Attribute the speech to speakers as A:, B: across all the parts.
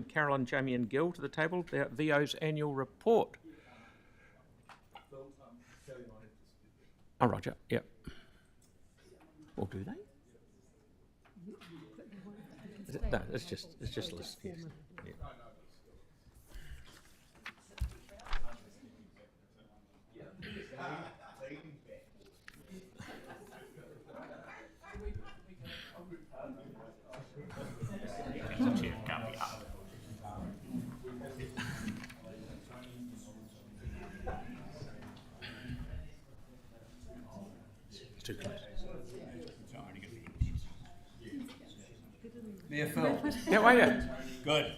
A: Caroline, Jamie and Gil to the table, the VO's annual report. Oh, Roger, yep. Or do they? No, it's just list, yes. Yeah. Too close.
B: Mayor Phil.
A: How are you?
B: Good.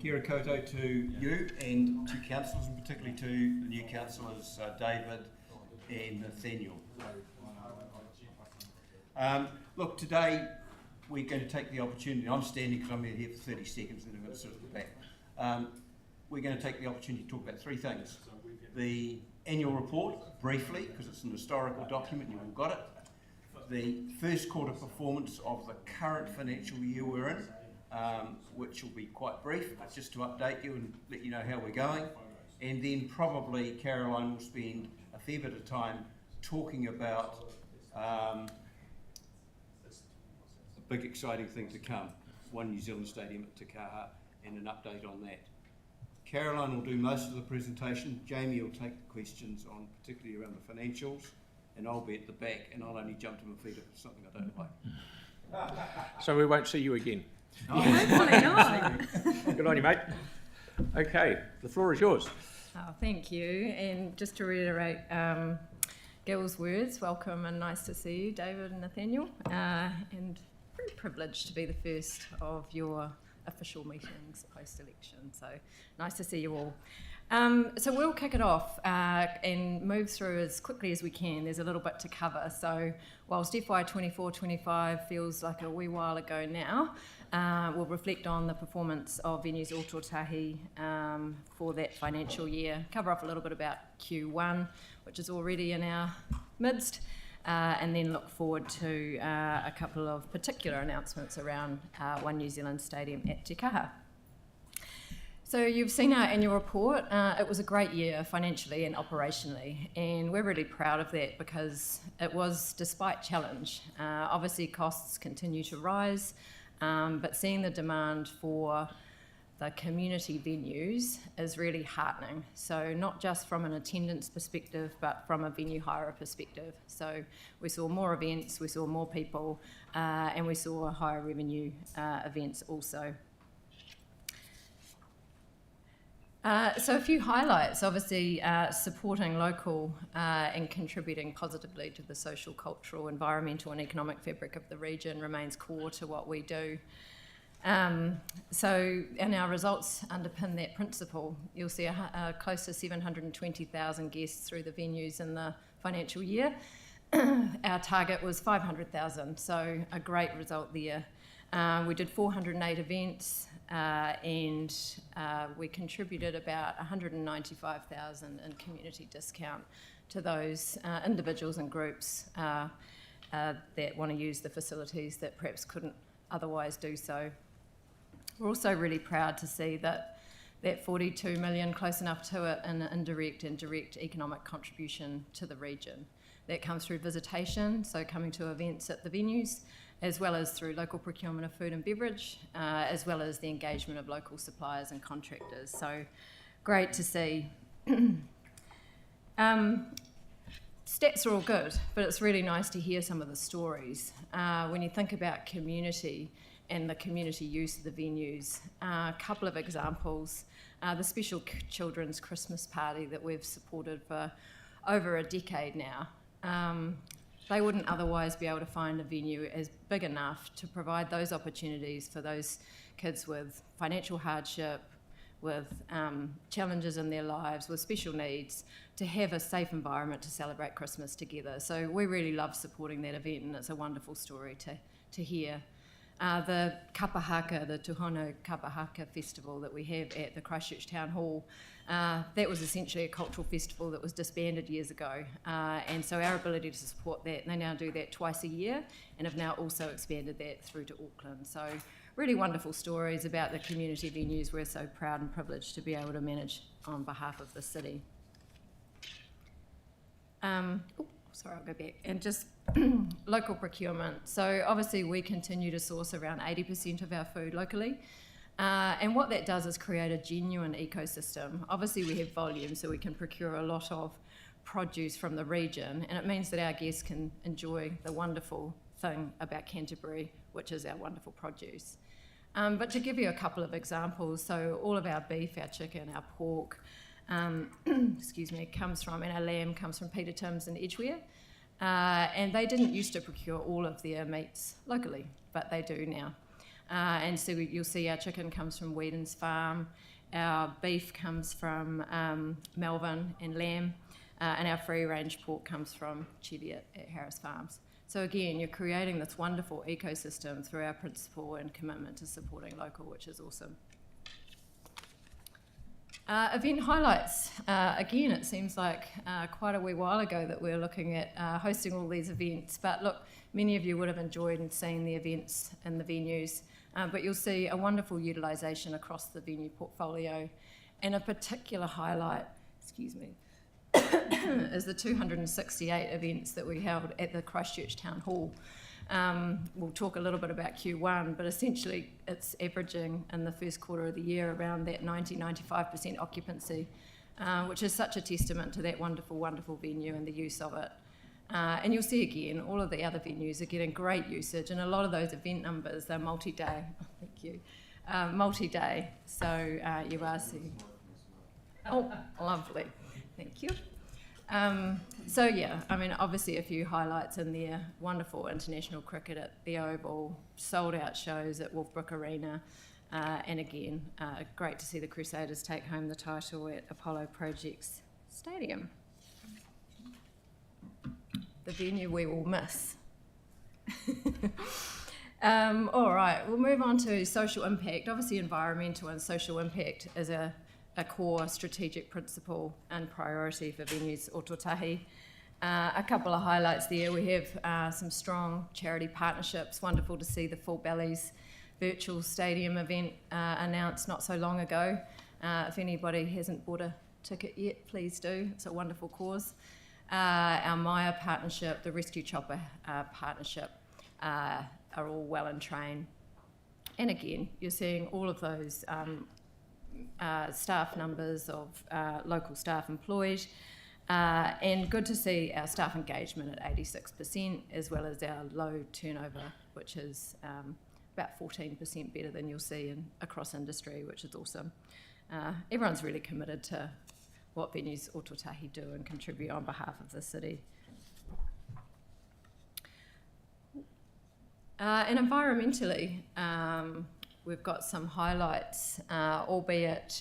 B: Kia ora koutou to you and to councillors, and particularly to the new councillors, David and Nathaniel. Look, today we're going to take the opportunity, I'm standing because I'm here for 30 seconds and I'm going to sit at the back. We're going to take the opportunity to talk about three things. The annual report, briefly, because it's an historical document, you've all got it. The first quarter performance of the current financial year we're in, which will be quite brief, but just to update you and let you know how we're going. And then probably Caroline will spend a fair bit of time talking about a big exciting thing to come, One New Zealand Stadium at Te Kaha, and an update on that. Caroline will do most of the presentation. Jamie will take the questions on, particularly around the financials, and I'll be at the back, and I'll only jump to my feet if it's something I don't like.
A: So we won't see you again.
C: Oh, hopefully not.
A: Good on you, mate. Okay, the floor is yours.
C: Oh, thank you. And just to reiterate Gil's words, welcome and nice to see you, David and Nathaniel. And very privileged to be the first of your official meetings post-election. So nice to see you all. So we'll kick it off and move through as quickly as we can. There's a little bit to cover. So whilst FY 24-25 feels like a wee while ago now, we'll reflect on the performance of venues Ōtautahi for that financial year, cover off a little bit about Q1, which is already in our midst, and then look forward to a couple of particular announcements around One New Zealand Stadium at Te Kaha. So you've seen our annual report. It was a great year financially and operationally, and we're really proud of that because it was despite challenge. Obviously costs continue to rise, but seeing the demand for the community venues is really heartening. So not just from an attendance perspective, but from a venue hirer perspective. So we saw more events, we saw more people, and we saw higher revenue events also. So a few highlights, obviously supporting local and contributing positively to the social, cultural, environmental and economic fabric of the region remains core to what we do. And our results underpin that principle. You'll see close to 720,000 guests through the venues in the financial year. Our target was 500,000, so a great result there. We did 408 events and we contributed about 195,000 in community discount to those individuals and groups that want to use the facilities that perhaps couldn't otherwise do so. We're also really proud to see that 42 million, close enough to it, in indirect and direct economic contribution to the region. That comes through visitation, so coming to events at the venues, as well as through local procurement of food and beverage, as well as the engagement of local suppliers and contractors. So great to see. Stats are all good, but it's really nice to hear some of the stories. When you think about community and the community use of the venues, a couple of examples. The special children's Christmas party that we've supported for over a decade now. They wouldn't otherwise be able to find a venue as big enough to provide those opportunities for those kids with financial hardship, with challenges in their lives, with special needs, to have a safe environment to celebrate Christmas together. So we really love supporting that event, and it's a wonderful story to hear. The Kapahaka, the Tuhono Kapahaka festival that we have at the Christchurch Town Hall, that was essentially a cultural festival that was disbanded years ago, and so our ability to support that, they now do that twice a year and have now also expanded that through to Auckland. So really wonderful stories about the community venues we're so proud and privileged to be able to manage on behalf of the city. Sorry, I'll go back. And just local procurement. So obviously we continue to source around 80% of our food locally. And what that does is create a genuine ecosystem. Obviously we have volume, so we can procure a lot of produce from the region, and it means that our guests can enjoy the wonderful thing about Canterbury, which is our wonderful produce. But to give you a couple of examples, so all of our beef, our chicken, our pork, comes from, and our lamb comes from Peter Tim's in Edgware. And they didn't used to procure all of their meats locally, but they do now. And so you'll see our chicken comes from Whedon's farm, our beef comes from Melbourne and lamb, and our free-range pork comes from Cheviot at Harris Farms. So again, you're creating this wonderful ecosystem through our principle and commitment to supporting local, which is awesome. Event highlights. Again, it seems like quite a wee while ago that we were looking at hosting all these events, but look, many of you would have enjoyed and seen the events in the venues, but you'll see a wonderful utilisation across the venue portfolio, and a particular highlight, is the 268 events that we held at the Christchurch Town Hall. We'll talk a little bit about Q1, but essentially it's averaging in the first quarter of the year around that 90-95% occupancy, which is such a testament to that wonderful, wonderful venue and the use of it. And you'll see again, all of the other venues are getting great usage, and a lot of those event numbers, they're multi-day. Oh, thank you. Multi-day, so you are seeing. Oh, lovely. Thank you. So yeah, I mean, obviously a few highlights in there. Wonderful international cricket at the Oval, sold out shows at Wolfbrook Arena, and again, great to see the Crusaders take home the title at Apollo Projects Stadium. The venue we will miss. All right, we'll move on to social impact. Obviously environmental and social impact is a core strategic principle and priority for venues Ōtautahi. A couple of highlights there. We have some strong charity partnerships. Wonderful to see the Full Bellies virtual stadium event announced not so long ago. If anybody hasn't bought a ticket yet, please do. It's a wonderful cause. Our Maya partnership, the Rescue Chopper partnership, are all well in train. And again, you're seeing all of those staff numbers of local staff employed, and good to see our staff engagement at 86%, as well as our low turnover, which is about 14% better than you'll see across industry, which is awesome. Everyone's really committed to what venues Ōtautahi do and contribute on behalf of the city. And environmentally, we've got some highlights, albeit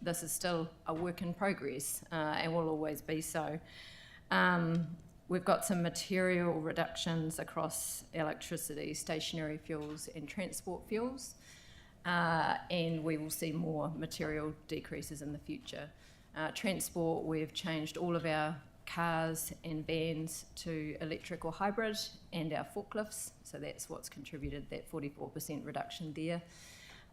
C: this is still a work in progress and will always be so. We've got some material reductions across electricity, stationary fuels and transport fuels, and we will see more material decreases in the future. Transport, we've changed all of our cars and vans to electric or hybrid, and our forklifts, so that's what's contributed that 44% reduction there.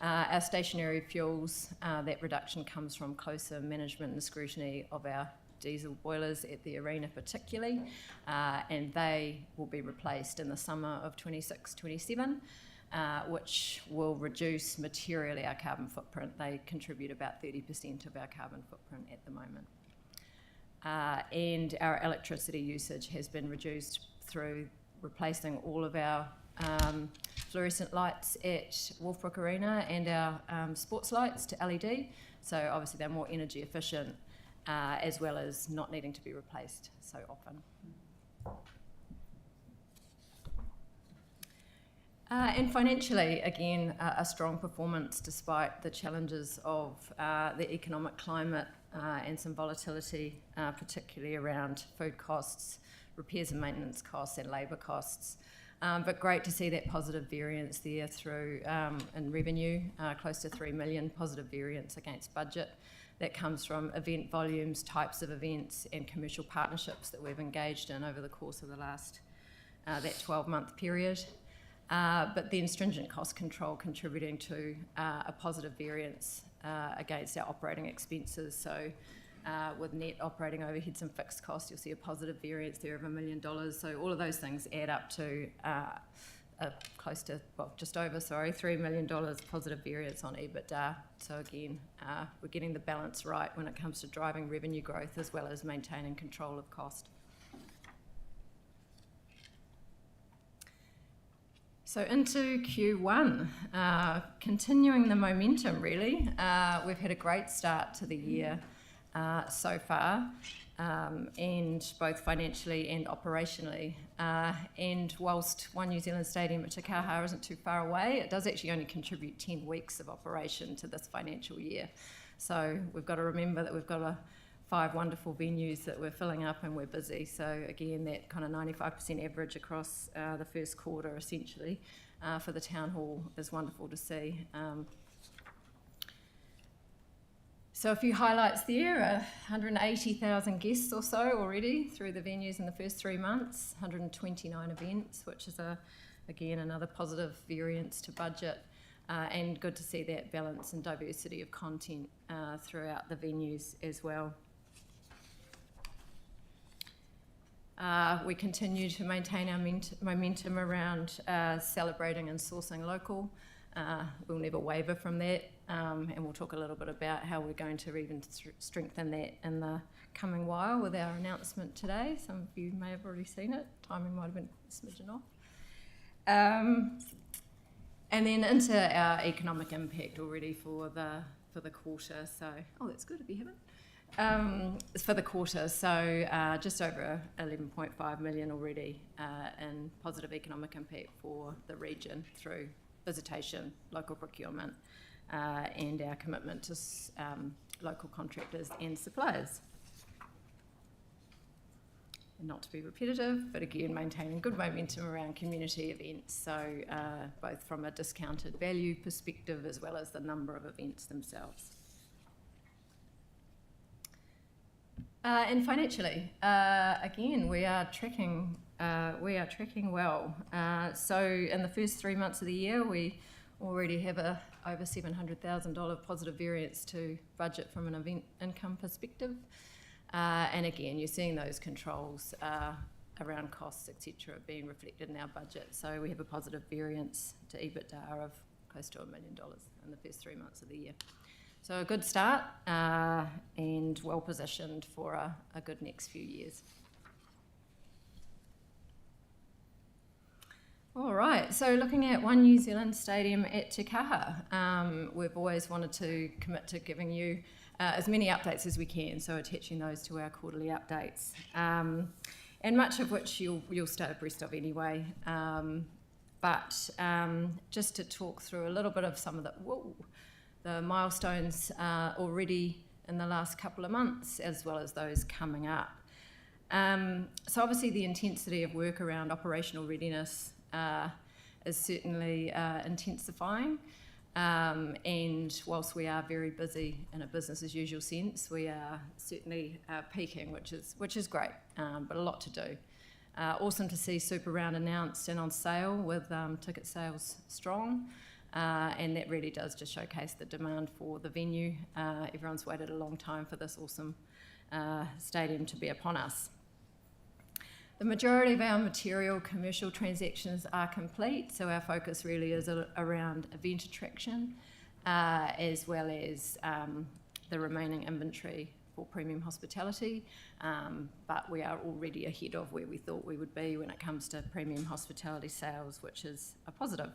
C: Our stationary fuels, that reduction comes from closer management and scrutiny of our diesel boilers at the arena particularly, and they will be replaced in the summer of 26-27, which will reduce materially our carbon footprint. They contribute about 30% of our carbon footprint at the moment. And our electricity usage has been reduced through replacing all of our fluorescent lights at Wolfbrook Arena and our sports lights to LED. So obviously they're more energy efficient, as well as not needing to be replaced so often. And financially, again, a strong performance despite the challenges of the economic climate and some volatility, particularly around food costs, repairs and maintenance costs and labour costs. But great to see that positive variance there through in revenue, close to 3 million positive variance against budget. That comes from event volumes, types of events and commercial partnerships that we've engaged in over the course of the last, that 12-month period. but then stringent cost control contributing to a positive variance against our operating expenses. So with net operating overheads and fixed costs, you'll see a positive variance there of $1 million. So all of those things add up to just over $3 million positive variance on EBITDA. So again, we're getting the balance right when it comes to driving revenue growth as well as maintaining control of cost. So into Q1, continuing the momentum really. We've had a great start to the year so far, and both financially and operationally. And whilst One New Zealand Stadium at Te Kaha isn't too far away, it does actually only contribute 10 weeks of operation to this financial year. So we've got to remember that we've got 5 wonderful venues that we're filling up and we're busy. So again, that kind of 95% average across the first quarter essentially for the town hall is wonderful to see. So a few highlights there, 180,000 guests or so already through the venues in the first 3 months, 129 events, which is again another positive variance to budget, and good to see that balance and diversity of content throughout the venues as well. We continue to maintain our momentum around celebrating and sourcing local. We'll never waver from that, and we'll talk a little bit about how we're going to even strengthen that in the coming while with our announcement today. Some of you may have already seen it. Timing might have been a smidgen off. And then into our economic impact already for the quarter. So, that's good if you haven't. For the quarter, so just over 11.5 million already in positive economic impact for the region through visitation, local procurement, and our commitment to local contractors and suppliers. And not to be repetitive, but again, maintaining good momentum around community events, so both from a discounted value perspective as well as the number of events themselves. And financially, again, we are tracking well. So in the first 3 months of the year, we already have over $700,000 positive variance to budget from an event income perspective. And again, you're seeing those controls around costs, etc., being reflected in our budget. So we have a positive variance to EBITDA of close to $1 million in the first 3 months of the year. So a good start and well positioned for a good next few years. All right, so looking at One New Zealand Stadium at Te Kaha, we've always wanted to commit to giving you as many updates as we can, so attaching those to our quarterly updates, and much of which you'll stay abreast of anyway. But just to talk through a little bit of some of the milestones already in the last couple of months, as well as those coming up. So obviously the intensity of work around operational readiness is certainly intensifying, and whilst we are very busy in a business as usual sense, we are certainly peaking, which is great, but a lot to do. Awesome to see Super Round announced and on sale with ticket sales strong, and that really does just showcase the demand for the venue. Everyone's waited a long time for this awesome stadium to be upon us. The majority of our material commercial transactions are complete, so our focus really is around event attraction, as well as the remaining inventory for premium hospitality, but we are already ahead of where we thought we would be when it comes to premium hospitality sales, which is a positive.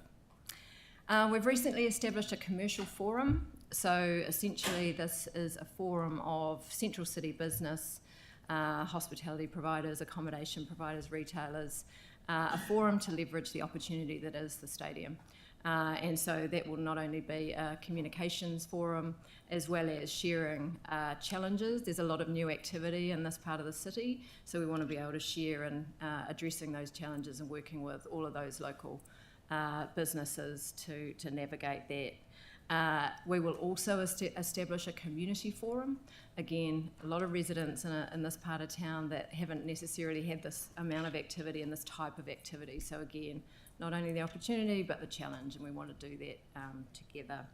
C: We've recently established a commercial forum, so essentially this is a forum of central city business, hospitality providers, accommodation providers, retailers, a forum to leverage the opportunity that is the stadium. And so that will not only be a communications forum as well as sharing challenges. There's a lot of new activity in this part of the city, so we want to be able to share in addressing those challenges and working with all of those local businesses to navigate that. We will also establish a community forum. Again, a lot of residents in this part of town that haven't necessarily had this amount of activity and this type of activity. So again, not only the opportunity but the challenge, and we want to do that together.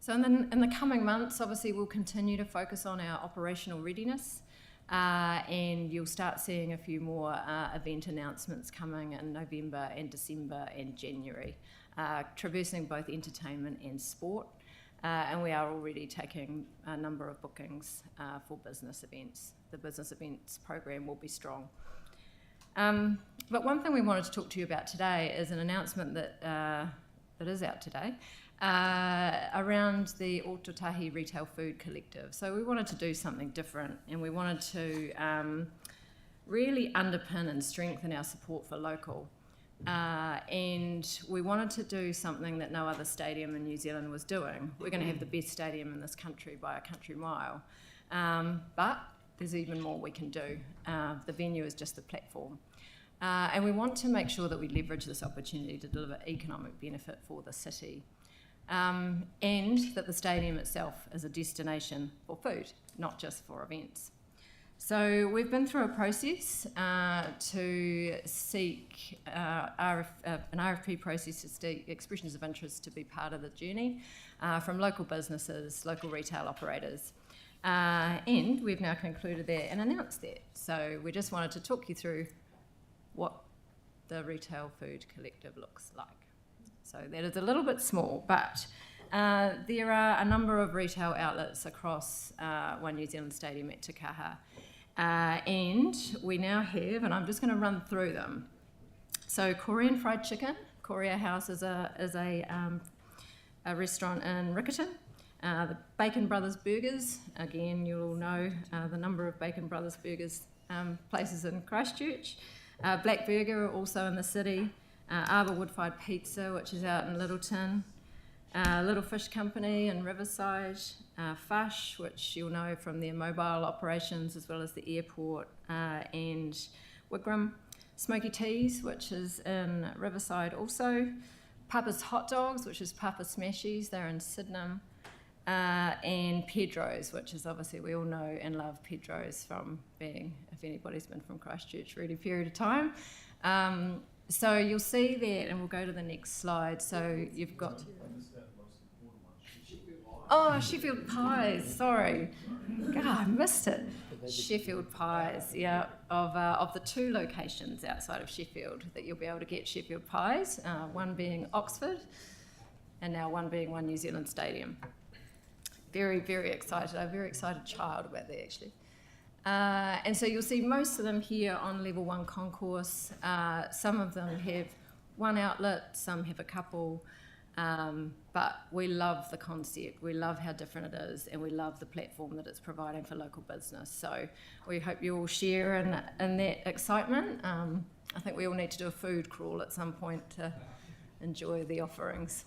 C: So in the coming months, obviously, we'll continue to focus on our operational readiness, and you'll start seeing a few more event announcements coming in November and December and January, traversing both entertainment and sport, and we are already taking a number of bookings for business events. The business events program will be strong. But one thing we wanted to talk to you about today is an announcement that is out today, around the Ōtautahi Retail Food Collective. So we wanted to do something different, and we wanted to really underpin and strengthen our support for local. And we wanted to do something that no other stadium in New Zealand was doing. We're going to have the best stadium in this country by a country mile. But there's even more we can do. The venue is just the platform. And we want to make sure that we leverage this opportunity to deliver economic benefit for the city. And that the stadium itself is a destination for food, not just for events. So we've been through a process to seek an RFP process to seek expressions of interest to be part of the journey from local businesses, local retail operators. And we've now concluded that and announced that. So we just wanted to talk you through what the Retail Food Collective looks like. So that is a little bit small, but there are a number of retail outlets across One New Zealand Stadium at Te Kaha. And we now have, and I'm just going to run through them. So Korean Fried Chicken, Korea House is a restaurant in Riccarton. The Bacon Brothers Burgers, again, you'll know the number of Bacon Brothers Burgers places in Christchurch. Black Burger, also in the city. Arbor Wood-Fired Pizza, which is out in Littleton. Little Fish Company in Riverside. Fush, which you'll know from their mobile operations as well as the airport, and Wigram. Smoky Teas, which is in Riverside also. Papa's Hot Dogs, which is Papa Smashies, they're in Sydenham. And Pedro's, which is obviously we all know and love Pedro's from being, if anybody's been from Christchurch for any period of time. So you'll see that, and we'll go to the next slide. So you've got... Oh, Sheffield Pies, sorry. God, I missed it. Sheffield Pies, yeah, of the two locations outside of Sheffield that you'll be able to get Sheffield Pies, one being Oxford, and now one being One New Zealand Stadium. Very, very excited. I'm a very excited child about that, actually. And so you'll see most of them here on level 1 concourse. Some of them have one outlet, some have a couple, but we love the concept. We love how different it is, and we love the platform that it's providing for local business. So we hope you all share in that excitement. I think we all need to do a food crawl at some point to enjoy the offerings.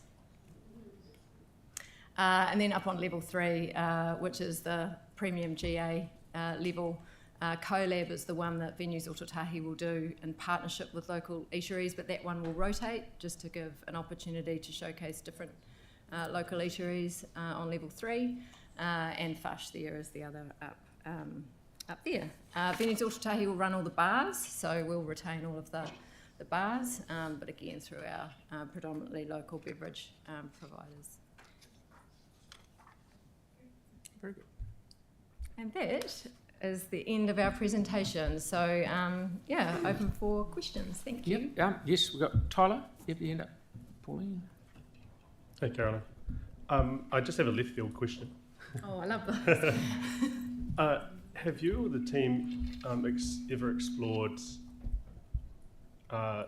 C: And then up on level 3, which is the premium GA level, CoLab is the one that Venues Ōtautahi will do in partnership with local eateries, but that one will rotate just to give an opportunity to showcase different local eateries on level 3, and Fush there is the other up there. Venues Ōtautahi will run all the bars, so we'll retain all of the bars, but again through our predominantly local beverage providers.
A: Very good.
C: And that is the end of our presentation. So, yeah, open for questions. Thank you.
A: Yep. Yes, we've got Tyler. Yep, you end up. Pauline.
D: Hey, Caroline. I just have a left field question.
C: Oh, I love those.
D: Have you or the team ever explored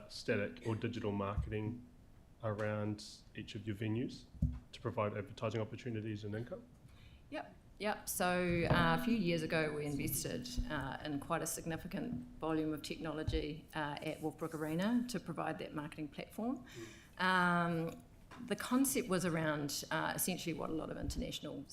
D: static or digital marketing around each of your venues to provide advertising opportunities and income?
C: Yep. So a few years ago, we invested in quite a significant volume of technology at Wolfbrook Arena to provide that marketing platform. The concept was around essentially what a lot of international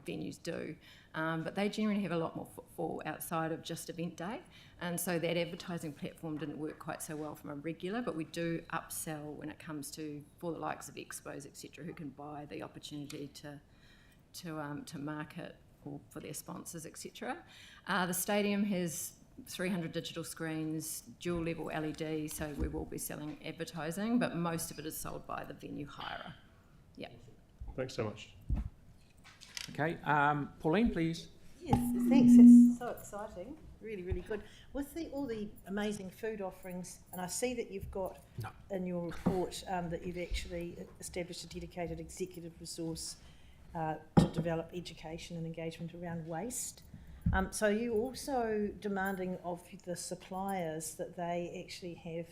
C: venues do, but they generally have a lot more footfall outside of just event day, and so that advertising platform didn't work quite so well from a regular, but we do upsell when it comes to, for the likes of expos, etc., who can buy the opportunity to market or for their sponsors, etc. The stadium has 300 digital screens, dual level LED, so we will be selling advertising, but most of it is sold by the venue hirer. Yeah.
D: Thanks so much.
A: Okay, Pauline, please.
E: Yes, thanks. It's so exciting. Really, really good. With all the amazing food offerings, and I see that you've got in your report that you've actually established a dedicated executive resource to develop education and engagement around waste. So are you also demanding of the suppliers that they actually have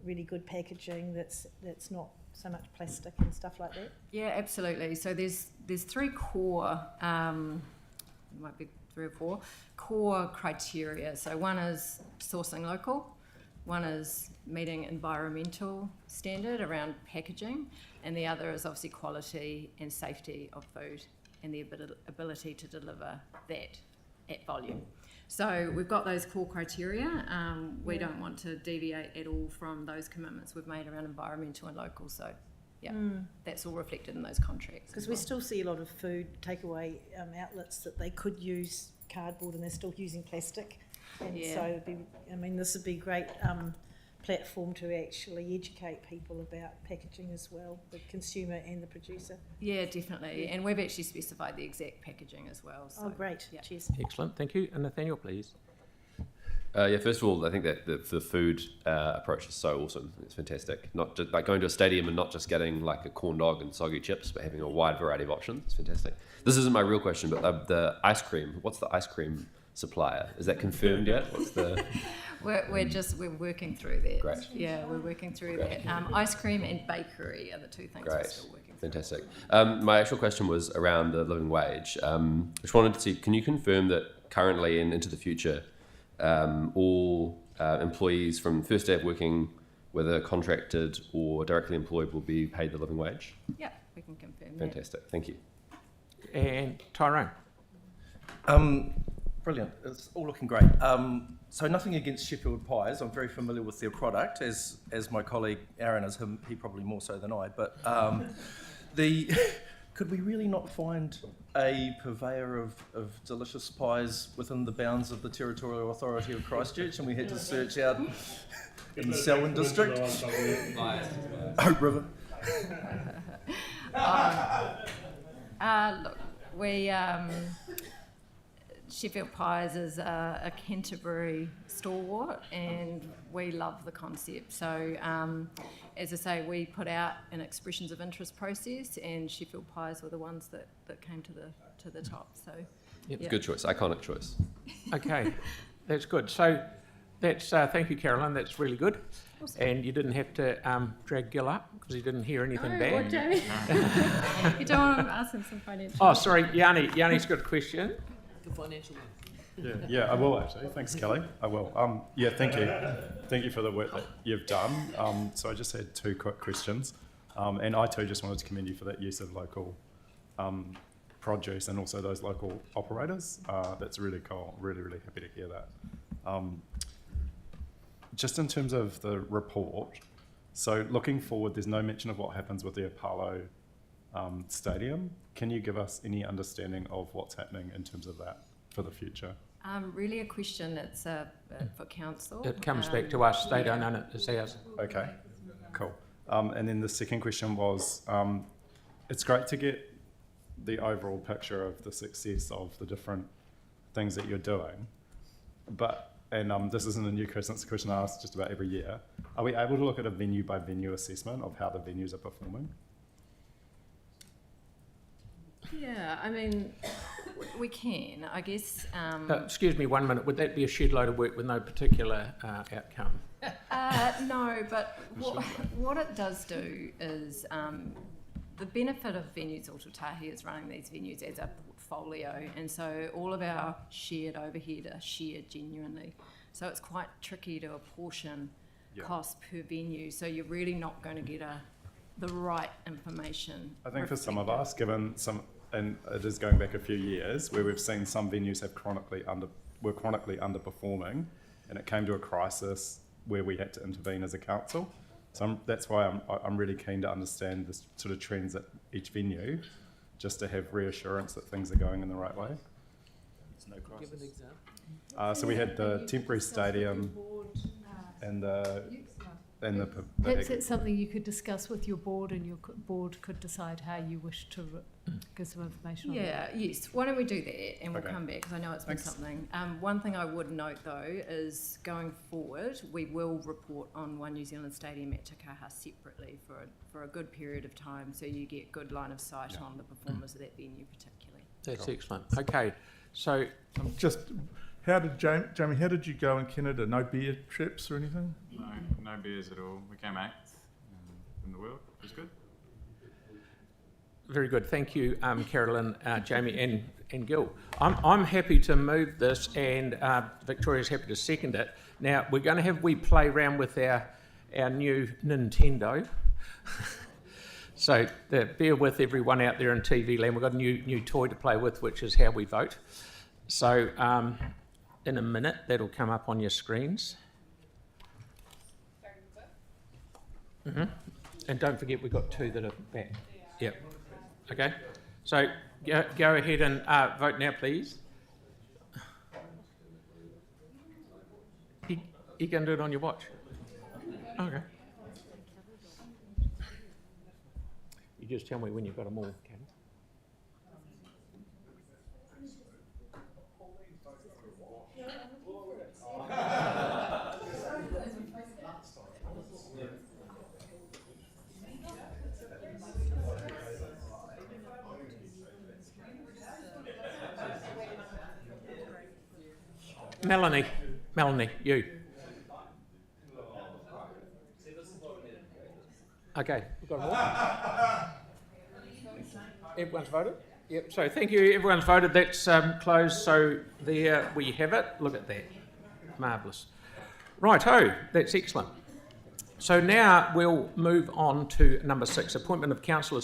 E: really good packaging that's not so much plastic and stuff like that?
C: Yeah, absolutely. So there's three core, it might be 3 or 4 core criteria. So one is sourcing local, one is meeting environmental standard around packaging, and the other is obviously quality and safety of food and the ability to deliver that at volume. So we've got those core criteria. We don't want to deviate at all from those commitments we've made around environmental and local. So yeah, that's all reflected in those contracts.
E: Because we still see a lot of food takeaway outlets that they could use cardboard and they're still using plastic. And so it'd be, this would be a great platform to actually educate people about packaging as well, the consumer and the producer.
C: Yeah, definitely. And we've actually specified the exact packaging as well. So,
E: oh, great.
C: yeah.
E: Cheers.
A: Excellent, thank you. And Nathaniel, please.
F: First of all, I think that the food approach is so awesome. It's fantastic. Not just like going to a stadium and not just getting like a corn dog and soggy chips, but having a wide variety of options. It's fantastic. This isn't my real question, but the ice cream. What's the ice cream supplier? Is that confirmed yet? What's the?
C: We're working through that.
F: Great.
C: Yeah, we're working through that. Ice cream and bakery are the two things we're still working through.
F: Fantastic. My actual question was around the living wage. Just wanted to see, can you confirm that currently and into the future, all employees from first day of working, whether contracted or directly employed, will be paid the living wage?
C: Yeah, we can confirm
F: Fantastic. Thank you.
A: And Tyrone.
G: Brilliant. It's all looking great. So nothing against Sheffield Pies. I'm very familiar with their product, as my colleague Aaron is. He probably more so than I. But could we really not find a purveyor of delicious pies within the bounds of the Territorial Authority of Christchurch, and we had to search out in Selwyn District? Hope River.
C: Look, we Sheffield Pies is a Canterbury stalwart, and we love the concept. So, as I say, we put out an expressions of interest process, and Sheffield Pies were the ones that came to the top. So,
F: Yep. Good choice. Iconic choice.
A: Okay, that's good. So that's thank you, Carolyn. That's really good.
C: Awesome.
A: And you didn't have to drag Gil up because he didn't hear anything bad.
C: Jamie. You don't want to ask him some financial.
A: Oh, sorry, Yanni. Yanni's got a question.
H: The financial one.
D: Yeah, I will actually. Thanks, Kelly. I will. Thank you. Thank you for the work that you've done. So I just had 2 quick questions. And I too just wanted to commend you for that use of local produce and also those local operators. That's really cool. Really, really happy to hear that. Just in terms of the report, so looking forward, there's no mention of what happens with the Apollo Stadium. Can you give us any understanding of what's happening in terms of that for the future?
C: Really a question that's for council.
A: It comes back to us. They don't own it. It's ours.
D: Okay, cool. And then the second question was, it's great to get the overall picture of the success of the different things that you're doing, but, and this isn't a new question, it's a question I ask just about every year, are we able to look at a venue by venue assessment of how the venues are performing?
C: Yeah, I mean, we can, I guess.
A: Excuse me 1 minute. Would that be a shed load of work with no particular outcome?
C: No, but what it does do is the benefit of Venues Ōtautahi is running these venues as a portfolio, and so all of our shared overhead are shared genuinely. So it's quite tricky to apportion cost per venue, so you're really not going to get the right information.
D: I think for some of us, given some, and it is going back a few years, where we've seen some venues were chronically underperforming, and it came to a crisis where we had to intervene as a council. So that's why I'm really keen to understand the sort of trends at each venue, just to have reassurance that things are going in the right way.
G: It's no crisis.
H: Give an example.
D: So we had the temporary stadium and the
I: Perhaps it's something you could discuss with your board, and your board could decide how you wish to give some information on that.
C: Yeah, yes. Why don't we do that, and we'll
D: Okay.
C: come back, because I know it's been
D: Thanks.
C: something. One thing I would note, though, is going forward, we will report on One New Zealand Stadium at Takaha separately for a good period of time, so you get good line of sight on the performers of that venue particularly.
A: That's excellent. Okay, so
J: Just, how did Jamie? How did you go in Canada? No beer trips or anything?
K: No beers at all. We came 8th in the world. It was good.
A: very good. Thank you, Carolyn, Jamie, and Gil. I'm happy to move this, and Victoria's happy to second it. Now we're going to have we play around with our new Nintendo. So bear with everyone out there in TV land. We've got a new toy to play with, which is how we vote. So in a minute, that'll come up on your screens. And don't forget, we've got 2 that are back. Yep. Okay. So go ahead and vote now, please. You can do it on your watch. Okay. You just tell me when you've got them all, Karen. Melanie, you. Okay, we've got them all. Everyone's voted? Yep, so thank you, everyone's voted. That's closed, so there we have it. Look at that. Marvellous. Righto, that's excellent. So now we'll move on to number 6, appointment of councillors